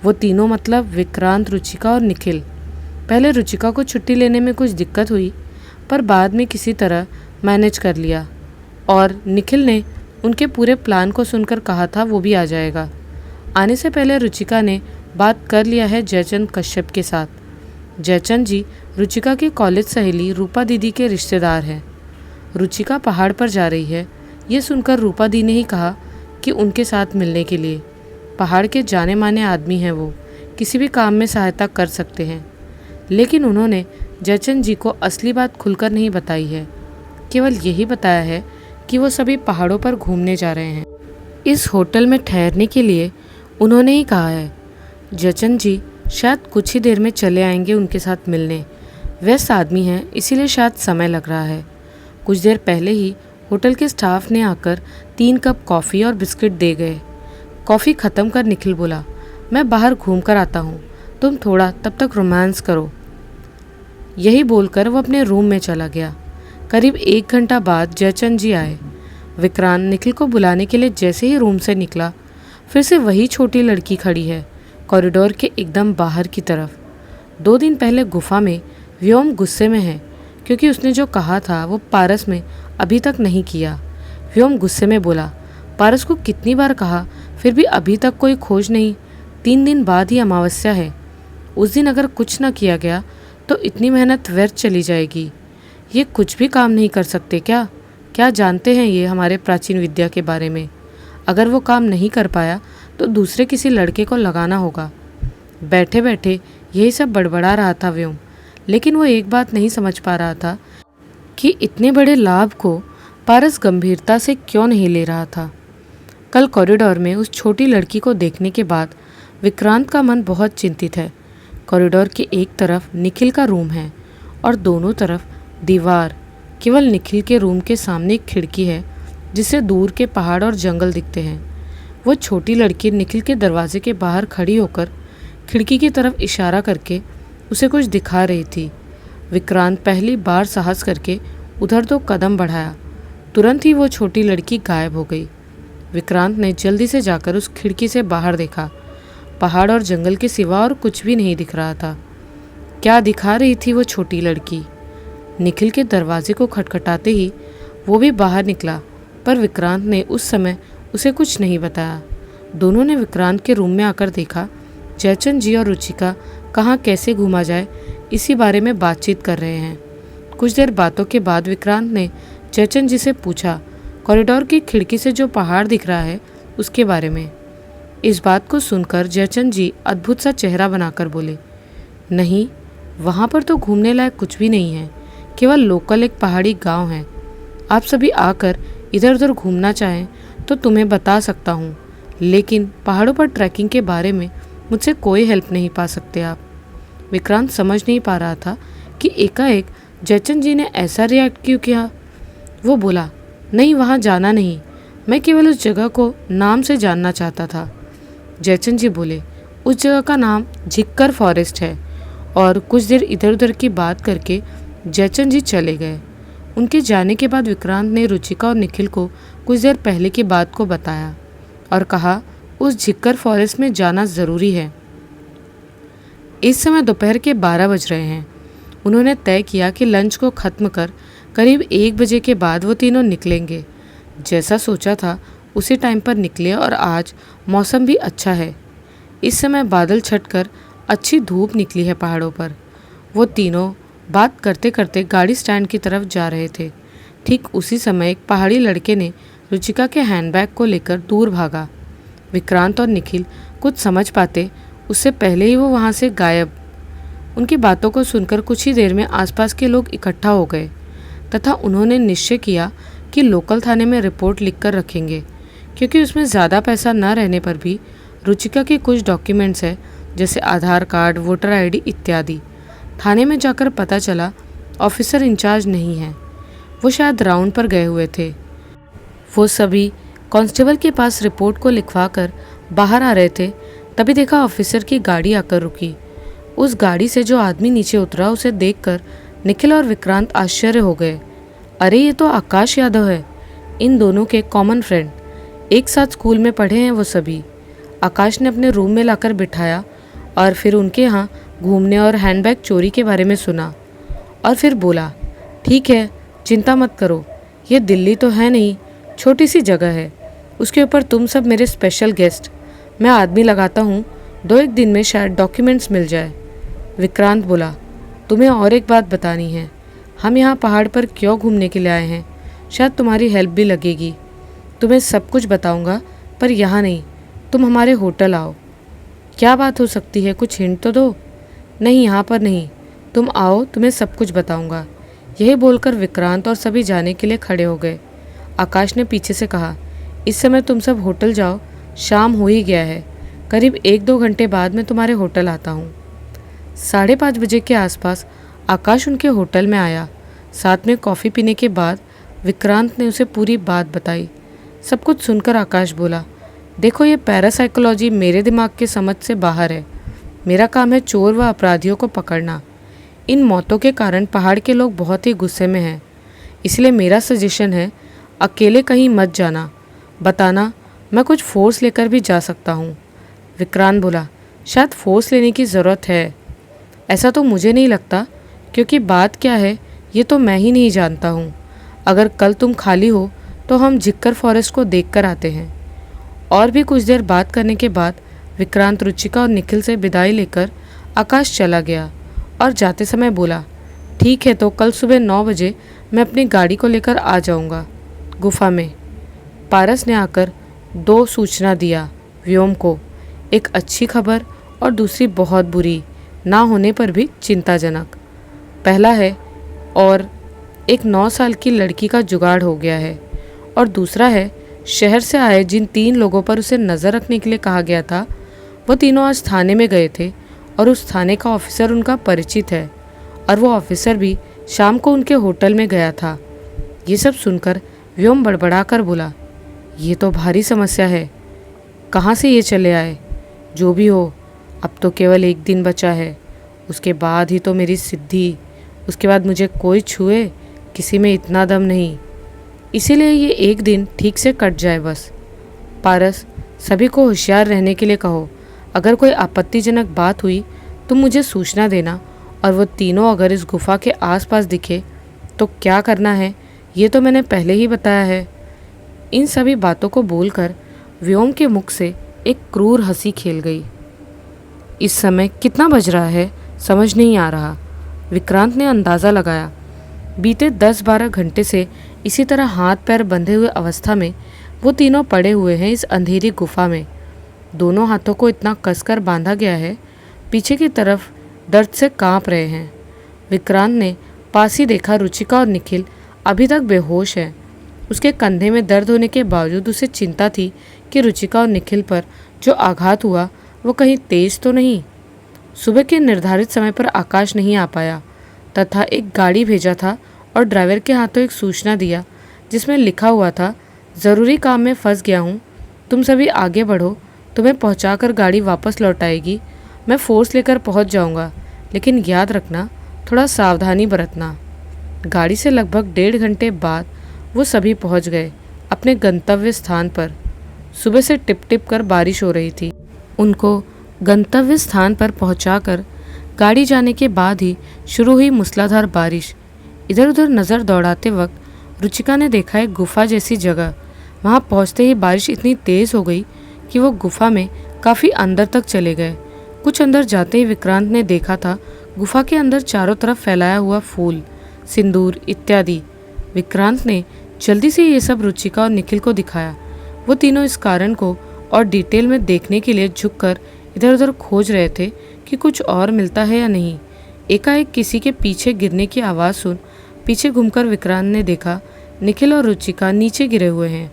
वो तीनों मतलब विक्रांत, रुचिका और निखिल। पहले रुचिका को छुट्टी लेने में कुछ दिक्कत हुई, पर बाद में किसी तरह मैनेज कर लिया और निखिल ने उनके पूरे प्लान को सुनकर कहा था वो भी आ जाएगा। आने से पहले रुचिका ने बात कर लिया है जयचंद कश्यप के साथ। जयचंद जी रुचिका की कॉलेज सहेली रूपा दीदी के रिश्तेदार हैं। रुचिका पहाड़ पर जा रही है, ये सुनकर रूपा दी ने ही कहा कि उनके साथ मिलने के लिए। पहाड़ के जाने माने आदमी हैं वो, किसी भी काम में सहायता कर सकते हैं। लेकिन उन्होंने जयचंद जी को असली बात खुलकर नहीं बताई है, केवल यही बताया है कि वो सभी पहाड़ों पर घूमने जा रहे हैं। इस होटल में ठहरने के लिए उन्होंने ही कहा है। जयचंद जी शायद कुछ ही देर में चले आएंगे उनके साथ मिलने। व्यस्त आदमी हैं, इसीलिए शायद समय लग रहा है। कुछ देर पहले ही होटल के स्टाफ ने आकर 3 कप कॉफ़ी और बिस्किट दे गए। कॉफ़ी ख़त्म कर निखिल बोला, मैं बाहर घूम कर आता हूँ, तुम थोड़ा तब तक रोमांस करो। यही बोलकर वो अपने रूम में चला गया। करीब 1 घंटा बाद जयचंद जी आए। विक्रांत निखिल को बुलाने के लिए जैसे ही रूम से निकला, फिर से वही छोटी लड़की खड़ी है, कॉरिडोर के एकदम बाहर की तरफ। 2 दिन पहले गुफा में व्योम गुस्से में है, क्योंकि उसने जो कहा था वो पारस में अभी तक नहीं किया। व्योम गुस्से में बोला, पारस को कितनी बार कहा, फिर भी अभी तक कोई खोज नहीं। 3 दिन बाद ही अमावस्या है, उस दिन अगर कुछ न किया गया तो इतनी मेहनत व्यर्थ चली जाएगी। ये कुछ भी काम नहीं कर सकते क्या? क्या जानते हैं ये हमारे प्राचीन विद्या के बारे में? अगर वो काम नहीं कर पाया तो दूसरे किसी लड़के को लगाना होगा। बैठे बैठे यही सब बड़बड़ा रहा था व्योम, लेकिन वो एक बात नहीं समझ पा रहा था कि इतने बड़े लाभ को पारस गंभीरता से क्यों नहीं ले रहा था। कल कॉरिडोर में उस छोटी लड़की को देखने के बाद विक्रांत का मन बहुत चिंतित है। कॉरिडोर के एक तरफ निखिल का रूम है और दोनों तरफ दीवार। केवल निखिल के रूम के सामने एक खिड़की है जिससे दूर के पहाड़ और जंगल दिखते हैं। वो छोटी लड़की निखिल के दरवाजे के बाहर खड़ी होकर खिड़की की तरफ इशारा करके उसे कुछ दिखा रही थी। विक्रांत पहली बार साहस करके उधर 2 कदम बढ़ाया, तुरंत ही वो छोटी लड़की गायब हो गई। विक्रांत ने जल्दी से जाकर उस खिड़की से बाहर देखा। पहाड़ और जंगल के सिवा और कुछ भी नहीं दिख रहा था। क्या दिखा रही थी वो छोटी लड़की? निखिल के दरवाजे को खटखटाते ही वो भी बाहर निकला, पर विक्रांत ने उस समय उसे कुछ नहीं बताया। दोनों ने विक्रांत के रूम में आकर देखा जयचंद जी और रुचिका कहाँ कैसे घूमा जाए, इसी बारे में बातचीत कर रहे हैं। कुछ देर बातों के बाद विक्रांत ने जयचंद जी से पूछा कॉरिडोर की खिड़की से जो पहाड़ दिख रहा है उसके बारे में। इस बात को सुनकर जयचंद जी अद्भुत सा चेहरा बनाकर बोले, नहीं, वहाँ पर तो घूमने लायक कुछ भी नहीं है, केवल लोकल एक पहाड़ी गांव है। आप सभी आकर इधर उधर घूमना चाहें तो तुम्हें बता सकता हूँ, लेकिन पहाड़ों पर ट्रैकिंग के बारे में मुझसे कोई हेल्प नहीं पा सकते आप। विक्रांत समझ नहीं पा रहा था कि एकाएक जयचंद जी ने ऐसा रिएक्ट क्यों किया। वो बोला, नहीं, वहाँ जाना नहीं, मैं केवल उस जगह को नाम से जानना चाहता था। जयचंद जी बोले, उस जगह का नाम झिक्कर फॉरेस्ट है। और कुछ देर इधर उधर की बात करके जयचंद जी चले गए। उनके जाने के बाद विक्रांत ने रुचिका और निखिल को कुछ देर पहले की बात को बताया और कहा उस झिक्कर फॉरेस्ट में जाना ज़रूरी है। इस समय दोपहर के 12 बज रहे हैं। उन्होंने तय किया कि लंच को ख़त्म कर करीब 1 बजे के बाद वो तीनों निकलेंगे। जैसा सोचा था उसी टाइम पर निकले और आज मौसम भी अच्छा है। इस समय बादल छटकर अच्छी धूप निकली है पहाड़ों पर। वो तीनों बात करते करते गाड़ी स्टैंड की तरफ जा रहे थे। ठीक उसी समय एक पहाड़ी लड़के ने रुचिका के हैंडबैग को लेकर दूर भागा। विक्रांत और निखिल कुछ समझ पाते उससे पहले ही वो वहाँ से गायब। उनकी बातों को सुनकर कुछ ही देर में आसपास के लोग इकट्ठा हो गए तथा उन्होंने निश्चय किया कि लोकल थाने में रिपोर्ट लिखकर रखेंगे, क्योंकि उसमें ज़्यादा पैसा न रहने पर भी रुचिका के कुछ डॉक्यूमेंट्स हैं, जैसे आधार कार्ड, वोटर आईडी इत्यादि। थाने में जाकर पता चला ऑफिसर इंचार्ज नहीं है, वो शायद राउंड पर गए हुए थे। वो सभी कांस्टेबल के पास रिपोर्ट को लिखवा कर बाहर आ रहे थे, तभी देखा ऑफिसर की गाड़ी आकर रुकी। उस गाड़ी से जो आदमी नीचे उतरा उसे देखकर निखिल और विक्रांत आश्चर्य हो गए। अरे, ये तो आकाश यादव है, इन दोनों के कॉमन फ्रेंड। एक साथ स्कूल में पढ़े हैं वो सभी। आकाश ने अपने रूम में लाकर बिठाया और फिर उनके यहाँ घूमने और हैंडबैग चोरी के बारे में सुना और फिर बोला, ठीक है, चिंता मत करो, ये दिल्ली तो है नहीं, छोटी सी जगह है, उसके ऊपर तुम सब मेरे स्पेशल गेस्ट। मैं आदमी लगाता हूँ, 2-1 दिन में शायद डॉक्यूमेंट्स मिल जाए। विक्रांत बोला, तुम्हें और एक बात बतानी है। हम यहाँ पहाड़ पर क्यों घूमने के लिए आए हैं, शायद तुम्हारी हेल्प भी लगेगी। तुम्हें सब कुछ बताऊँगा, पर यहाँ नहीं, तुम हमारे होटल आओ। क्या बात हो सकती है, कुछ हिंट तो दो। नहीं, यहाँ पर नहीं, तुम आओ, तुम्हें सब कुछ बताऊँगा। यही बोलकर विक्रांत और सभी जाने के लिए खड़े हो गए। आकाश ने पीछे से कहा, इस समय तुम सब होटल जाओ, शाम हो ही गया है, करीब 1-2 घंटे बाद मैं तुम्हारे होटल आता हूँ। 5:30 बजे के आसपास आकाश उनके होटल में आया। साथ में कॉफ़ी पीने के बाद विक्रांत ने उसे पूरी बात बताई। सब कुछ सुनकर आकाश बोला, देखो, ये पैरासाइकोलॉजी मेरे दिमाग के समझ से बाहर है। मेरा काम है चोर व अपराधियों को पकड़ना। इन मौतों के कारण पहाड़ के लोग बहुत ही गुस्से में हैं, इसलिए मेरा सजेशन है अकेले कहीं मत जाना। बताना, मैं कुछ फोर्स लेकर भी जा सकता हूँ। विक्रांत बोला, शायद फोर्स लेने की ज़रूरत है। ऐसा तो मुझे नहीं लगता, क्योंकि बात क्या है ये तो मैं ही नहीं जानता हूँ। अगर कल तुम खाली हो तो हम झिक्कर फॉरेस्ट को देख कर आते हैं। और भी कुछ देर बात करने के बाद विक्रांत रुचिका और निखिल से विदाई लेकर आकाश चला गया और जाते समय बोला, ठीक है, तो कल सुबह 9 बजे मैं अपनी गाड़ी को लेकर आ जाऊंगा गुफा में। पारस ने आकर 2 सूचना दिया व्योम को, एक अच्छी खबर और दूसरी बहुत बुरी, ना होने पर भी चिंताजनक। पहला है, और एक 9 साल की लड़की का जुगाड़ हो गया है, और दूसरा है, शहर से आए जिन 3 लोगों पर उसे नज़र रखने के लिए कहा गया था, वो तीनों आज थाने में गए थे और उस थाने का ऑफिसर उनका परिचित है, और वो ऑफिसर भी शाम को उनके होटल में गया था। ये सब सुनकर व्योम बड़बड़ा कर बोला, ये तो भारी समस्या है, कहाँ से ये चले आए? जो भी हो, अब तो केवल 1 दिन बचा है, उसके बाद ही तो मेरी सिद्धि। उसके बाद मुझे कोई छुए, किसी में इतना दम नहीं, इसीलिए ये 1 दिन ठीक से कट जाए बस। पारस, सभी को होशियार रहने के लिए कहो। अगर कोई आपत्तिजनक बात हुई तो मुझे सूचना देना, और वो तीनों अगर इस गुफा के आसपास दिखे तो क्या करना है ये तो मैंने पहले ही बताया है। इन सभी बातों को बोलकर व्योम के मुख से एक क्रूर हंसी खेल गई। इस समय कितना बज रहा है समझ नहीं आ रहा। विक्रांत ने अंदाज़ा लगाया। बीते 10-12 घंटे से इसी तरह हाथ पैर बंधे हुए अवस्था में वो तीनों पड़े हुए हैं इस अंधेरी गुफा में। दोनों हाथों को इतना कसकर बांधा गया है, पीछे की तरफ दर्द से कांप रहे हैं। विक्रांत ने पास ही देखा, रुचिका और निखिल अभी तक बेहोश हैं। उसके कंधे में दर्द होने के बावजूद उसे चिंता थी कि रुचिका और निखिल पर जो आघात हुआ वो कहीं तेज तो नहीं। सुबह के निर्धारित समय पर आकाश नहीं आ पाया तथा एक गाड़ी भेजा था और ड्राइवर के हाथों एक सूचना दिया जिसमें लिखा हुआ था, ज़रूरी काम में फंस गया हूँ, तुम सभी आगे बढ़ो, तुम्हें पहुँचाकर गाड़ी वापस लौटाएगी। मैं फोर्स लेकर पहुँच जाऊँगा, लेकिन याद रखना थोड़ा सावधानी बरतना। गाड़ी से लगभग 1.5 घंटे बाद वो सभी पहुँच गए अपने गंतव्य स्थान पर। सुबह से टिप टिप कर बारिश हो रही थी। उनको गंतव्य स्थान पर पहुंचाकर गाड़ी जाने के बाद ही शुरू हुई मूसलाधार बारिश। इधर उधर नज़र दौड़ाते वक्त रुचिका ने देखा एक गुफा जैसी जगह। वहां पहुंचते ही बारिश इतनी तेज़ हो गई कि वो गुफा में काफ़ी अंदर तक चले गए। कुछ अंदर जाते ही विक्रांत ने देखा था गुफा के अंदर चारों तरफ फैलाया हुआ फूल, सिंदूर इत्यादि। विक्रांत ने जल्दी से ये सब रुचिका और निखिल को दिखाया। वो तीनों इस कारण को और डिटेल में देखने के लिए झुककर इधर उधर खोज रहे थे कि कुछ और मिलता है या नहीं। एकाएक किसी के पीछे गिरने की आवाज़ सुन पीछे घूमकर विक्रांत ने देखा निखिल और रुचिका नीचे गिरे हुए हैं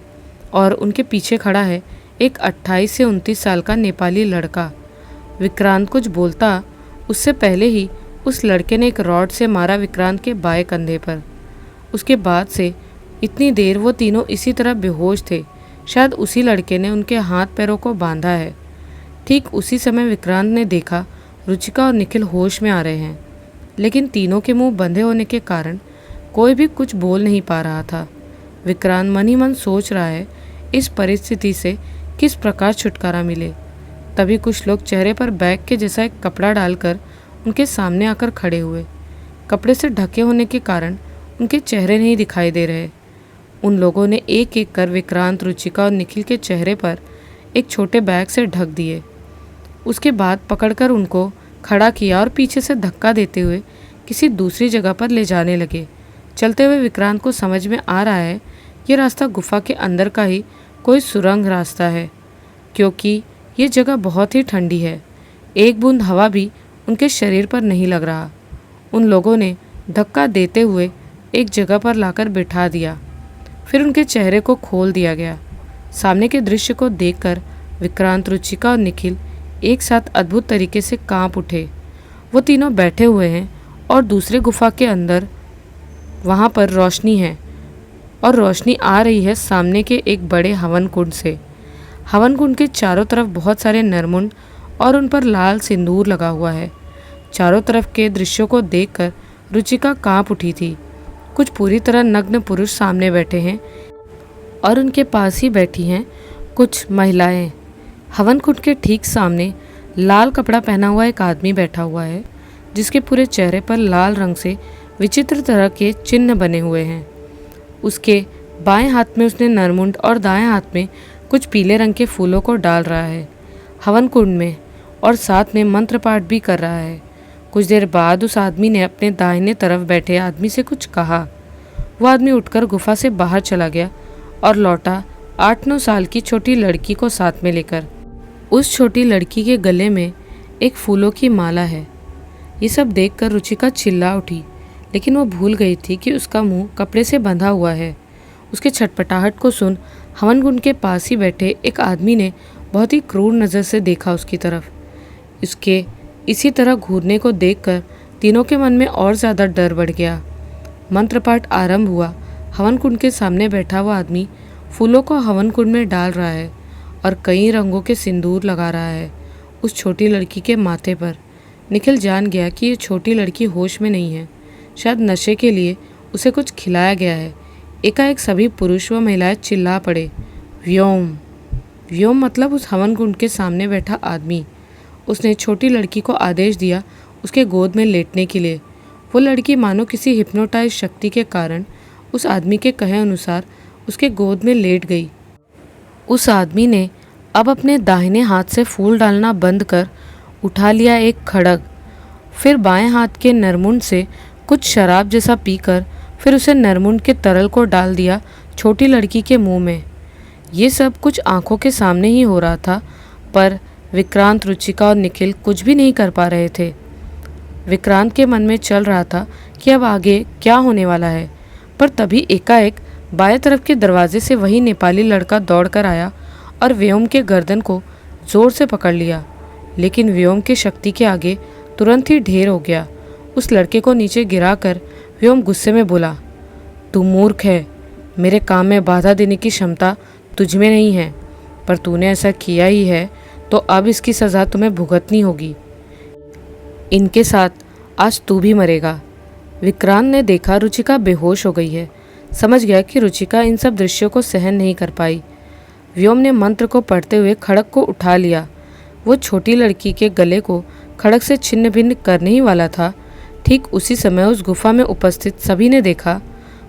और उनके पीछे खड़ा है एक 28 से 29 साल का नेपाली लड़का। विक्रांत कुछ बोलता उससे पहले ही उस लड़के ने एक रॉड से मारा विक्रांत के बाएं कंधे पर। उसके बाद से इतनी देर वो तीनों इसी तरह बेहोश थे। शायद उसी लड़के ने उनके हाथ पैरों को बांधा है। ठीक उसी समय विक्रांत ने देखा रुचिका और निखिल होश में आ रहे हैं, लेकिन तीनों के मुंह बंधे होने के कारण कोई भी कुछ बोल नहीं पा रहा था। विक्रांत मन ही मन सोच रहा है इस परिस्थिति से किस प्रकार छुटकारा मिले। तभी कुछ लोग चेहरे पर बैग के जैसा एक कपड़ा डालकर उनके सामने आकर खड़े हुए। कपड़े से ढके होने के कारण उनके चेहरे नहीं दिखाई दे रहे। उन लोगों ने एक एक कर विक्रांत, रुचिका और निखिल के चेहरे पर एक छोटे बैग से ढक दिए। उसके बाद पकड़कर उनको खड़ा किया और पीछे से धक्का देते हुए किसी दूसरी जगह पर ले जाने लगे। चलते हुए विक्रांत को समझ में आ रहा है ये रास्ता गुफा के अंदर का ही कोई सुरंग रास्ता है, क्योंकि ये जगह बहुत ही ठंडी है। एक बूंद हवा भी उनके शरीर पर नहीं लग रहा। उन लोगों ने धक्का देते हुए एक जगह पर लाकर बिठा दिया। फिर उनके चेहरे को खोल दिया गया। सामने के दृश्य को देखकर विक्रांत, रुचिका और निखिल एक साथ अद्भुत तरीके से कांप उठे। वो तीनों बैठे हुए हैं और दूसरे गुफा के अंदर वहाँ पर रोशनी है और रोशनी आ रही है सामने के एक बड़े हवन कुंड से। हवन कुंड के चारों तरफ बहुत सारे नरमुंड और उन पर लाल सिंदूर लगा हुआ है। चारों तरफ के दृश्यों को देखकर रुचिका कांप उठी थी। कुछ पूरी तरह नग्न पुरुष सामने बैठे हैं और उनके पास ही बैठी हैं कुछ महिलाएं। हवन कुंड के ठीक सामने लाल कपड़ा पहना हुआ एक आदमी बैठा हुआ है, जिसके पूरे चेहरे पर लाल रंग से विचित्र तरह के चिन्ह बने हुए हैं। उसके बाएं हाथ में उसने नरमुंड और दाएं हाथ में कुछ पीले रंग के फूलों को डाल रहा है हवन कुंड में, और साथ में मंत्र पाठ भी कर रहा है। कुछ देर बाद उस आदमी ने अपने दाहिने तरफ बैठे आदमी से कुछ कहा। वो आदमी उठकर गुफा से बाहर चला गया और लौटा 8-9 साल की छोटी लड़की को साथ में लेकर। उस छोटी लड़की के गले में एक फूलों की माला है। ये सब देखकर रुचिका चिल्ला उठी, लेकिन वो भूल गई थी कि उसका मुंह कपड़े से बंधा हुआ है। उसके छटपटाहट को सुन हवन कुंड के पास ही बैठे एक आदमी ने बहुत ही क्रूर नज़र से देखा उसकी तरफ। उसके इसी तरह घूरने को देखकर तीनों के मन में और ज़्यादा डर बढ़ गया। मंत्र पाठ आरंभ हुआ। हवन कुंड के सामने बैठा हुआ आदमी फूलों को हवन कुंड में डाल रहा है और कई रंगों के सिंदूर लगा रहा है उस छोटी लड़की के माथे पर। निखिल जान गया कि ये छोटी लड़की होश में नहीं है। शायद नशे के लिए उसे कुछ खिलाया गया है। एकाएक सभी पुरुष व महिलाएं चिल्ला पड़े, व्योम। व्योम मतलब उस हवन कुंड के सामने बैठा आदमी। उसने छोटी लड़की को आदेश दिया उसके गोद में लेटने के लिए। वो लड़की मानो किसी हिप्नोटाइज शक्ति के कारण उस आदमी के कहे अनुसार उसके गोद में लेट गई। उस आदमी ने अब अपने दाहिने हाथ से फूल डालना बंद कर उठा लिया एक खड़ग। फिर बाएं हाथ के नरमुंड से कुछ शराब जैसा पीकर फिर उसे नरमुंड के तरल को डाल दिया छोटी लड़की के मुंह में। ये सब कुछ आंखों के सामने ही हो रहा था, पर विक्रांत, रुचिका और निखिल कुछ भी नहीं कर पा रहे थे। विक्रांत के मन में चल रहा था कि अब आगे क्या होने वाला है, पर तभी एकाएक बाएं तरफ के दरवाजे से वही नेपाली लड़का दौड़कर आया और व्योम के गर्दन को जोर से पकड़ लिया। लेकिन व्योम की शक्ति के आगे तुरंत ही ढेर हो गया। उस लड़के को नीचे गिराकर व्योम गुस्से में बोला, तू मूर्ख है। मेरे काम में बाधा देने की क्षमता तुझ में नहीं है, पर तूने ऐसा किया ही है तो अब इसकी सज़ा तुम्हें भुगतनी होगी। इनके साथ आज तू भी मरेगा। विक्रांत ने देखा रुचिका बेहोश हो गई है। समझ गया कि रुचिका इन सब दृश्यों को सहन नहीं कर पाई। व्योम ने मंत्र को पढ़ते हुए खड़ग को उठा लिया। वो छोटी लड़की के गले को खड़ग से छिन्न भिन्न करने ही वाला था। ठीक उसी समय उस गुफा में उपस्थित सभी ने देखा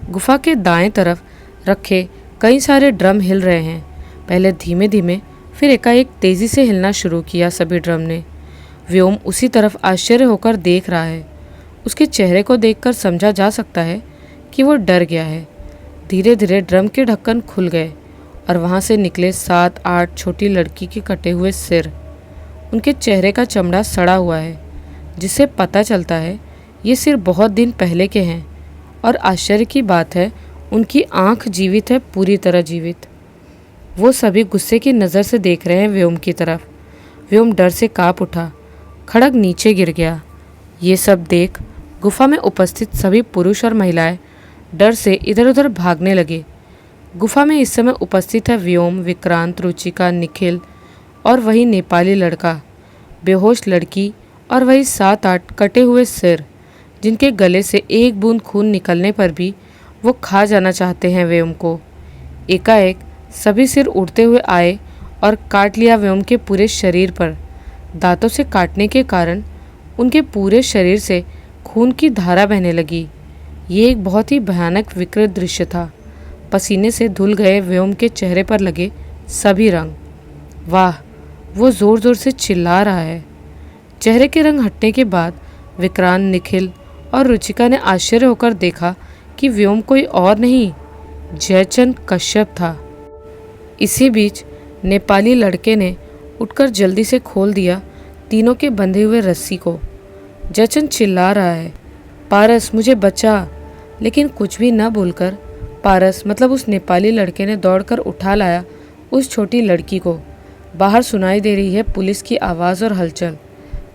गुफा के दाएं तरफ रखे कई सारे ड्रम हिल रहे हैं। पहले धीमे धीमे, फिर एकाएक तेजी से हिलना शुरू किया सभी ड्रम ने। व्योम उसी तरफ आश्चर्य होकर देख रहा है। उसके चेहरे को देखकर समझा जा सकता है कि वो डर गया है। धीरे धीरे ड्रम के ढक्कन खुल गए और वहाँ से निकले 7-8 छोटी लड़की के कटे हुए सिर। उनके चेहरे का चमड़ा सड़ा हुआ है, जिससे पता चलता है ये सिर बहुत दिन पहले के हैं। और आश्चर्य की बात है, उनकी आंख जीवित है, पूरी तरह जीवित। वो सभी गुस्से की नज़र से देख रहे हैं व्योम की तरफ। व्योम डर से काँप उठा। खड़ग नीचे गिर गया। ये सब देख गुफा में उपस्थित सभी पुरुष और महिलाएं डर से इधर उधर भागने लगे। गुफा में इस समय उपस्थित है व्योम, विक्रांत, रुचिका, निखिल और वही नेपाली लड़का, बेहोश लड़की और वही 7-8 कटे हुए सिर, जिनके गले से एक बूंद खून निकलने पर भी वो खा जाना चाहते हैं व्योम को। एकाएक सभी सिर उड़ते हुए आए और काट लिया व्योम के पूरे शरीर पर। दांतों से काटने के कारण उनके पूरे शरीर से खून की धारा बहने लगी। ये एक बहुत ही भयानक विकृत दृश्य था। पसीने से धुल गए व्योम के चेहरे पर लगे सभी रंग। वाह, वो ज़ोर ज़ोर से चिल्ला रहा है। चेहरे के रंग हटने के बाद विक्रांत, निखिल और रुचिका ने आश्चर्य होकर देखा कि व्योम कोई और नहीं, जयचंद कश्यप था। इसी बीच नेपाली लड़के ने उठकर जल्दी से खोल दिया तीनों के बंधे हुए रस्सी को। जयचंद चिल्ला रहा है, पारस मुझे बचा। लेकिन कुछ भी न बोलकर पारस मतलब उस नेपाली लड़के ने दौड़कर उठा लाया उस छोटी लड़की को। बाहर सुनाई दे रही है पुलिस की आवाज़ और हलचल।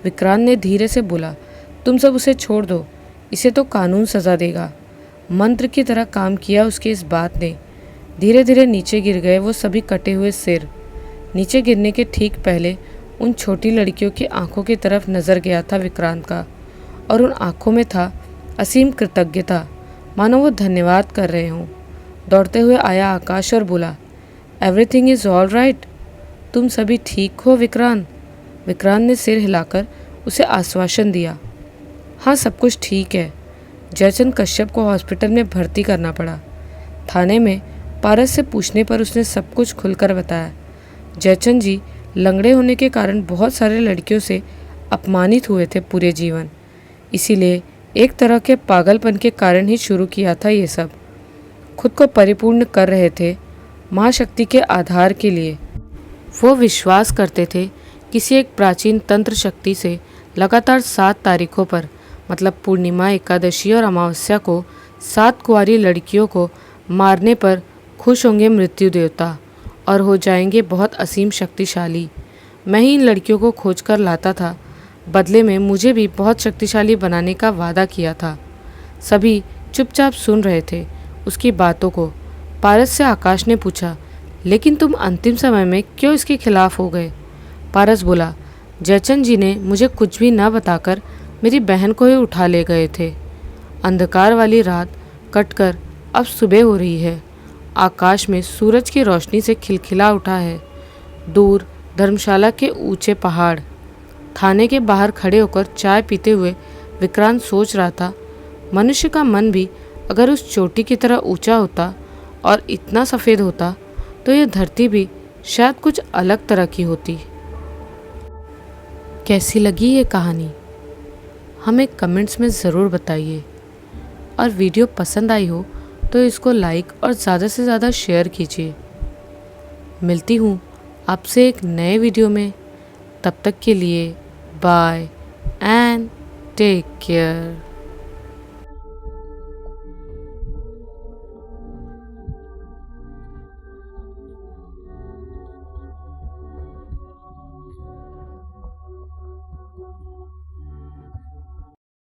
विक्रांत ने धीरे से बोला, तुम सब उसे छोड़ दो, इसे तो कानून सज़ा देगा। मंत्र की तरह काम किया उसकी इस बात ने। धीरे धीरे नीचे गिर गए वो सभी कटे हुए सिर। नीचे गिरने के ठीक पहले उन छोटी लड़कियों की आंखों की तरफ नज़र गया था विक्रांत का, और उन आंखों में था असीम कृतज्ञता, मानो वो धन्यवाद कर रहे हों। दौड़ते हुए आया आकाश और बोला, एवरीथिंग इज़ ऑल राइट, तुम सभी ठीक हो विक्रांत? विक्रांत ने सिर हिलाकर उसे आश्वासन दिया, हाँ सब कुछ ठीक है। जयचंद कश्यप को हॉस्पिटल में भर्ती करना पड़ा। थाने में पारस से पूछने पर उसने सब कुछ खुलकर बताया। जयचंद जी लंगड़े होने के कारण बहुत सारे लड़कियों से अपमानित हुए थे पूरे जीवन, इसीलिए एक तरह के पागलपन के कारण ही शुरू किया था ये सब। खुद को परिपूर्ण कर रहे थे महाशक्ति के आधार के लिए। वो विश्वास करते थे किसी एक प्राचीन तंत्र शक्ति से लगातार 7 तारीखों पर मतलब पूर्णिमा, एकादशी और अमावस्या को 7 कुंवारी लड़कियों को मारने पर खुश होंगे मृत्यु देवता और हो जाएंगे बहुत असीम शक्तिशाली। मैं ही इन लड़कियों को खोज कर लाता था, बदले में मुझे भी बहुत शक्तिशाली बनाने का वादा किया था। सभी चुपचाप सुन रहे थे उसकी बातों को। पारस से आकाश ने पूछा, लेकिन तुम अंतिम समय में क्यों इसके खिलाफ हो गए? पारस बोला, जयचंद जी ने मुझे कुछ भी न बताकर मेरी बहन को ही उठा ले गए थे। अंधकार वाली रात कटकर अब सुबह हो रही है। आकाश में सूरज की रोशनी से खिलखिला उठा है। दूर धर्मशाला के ऊंचे पहाड़। थाने के बाहर खड़े होकर चाय पीते हुए विक्रांत सोच रहा था, मनुष्य का मन भी अगर उस चोटी की तरह ऊंचा होता और इतना सफ़ेद होता तो यह धरती भी शायद कुछ अलग तरह की होती। कैसी लगी ये कहानी हमें कमेंट्स में ज़रूर बताइए, और वीडियो पसंद आई हो तो इसको लाइक और ज़्यादा से ज़्यादा शेयर कीजिए। मिलती हूँ आपसे एक नए वीडियो में, तब तक के लिए बाय एंड टेक केयर।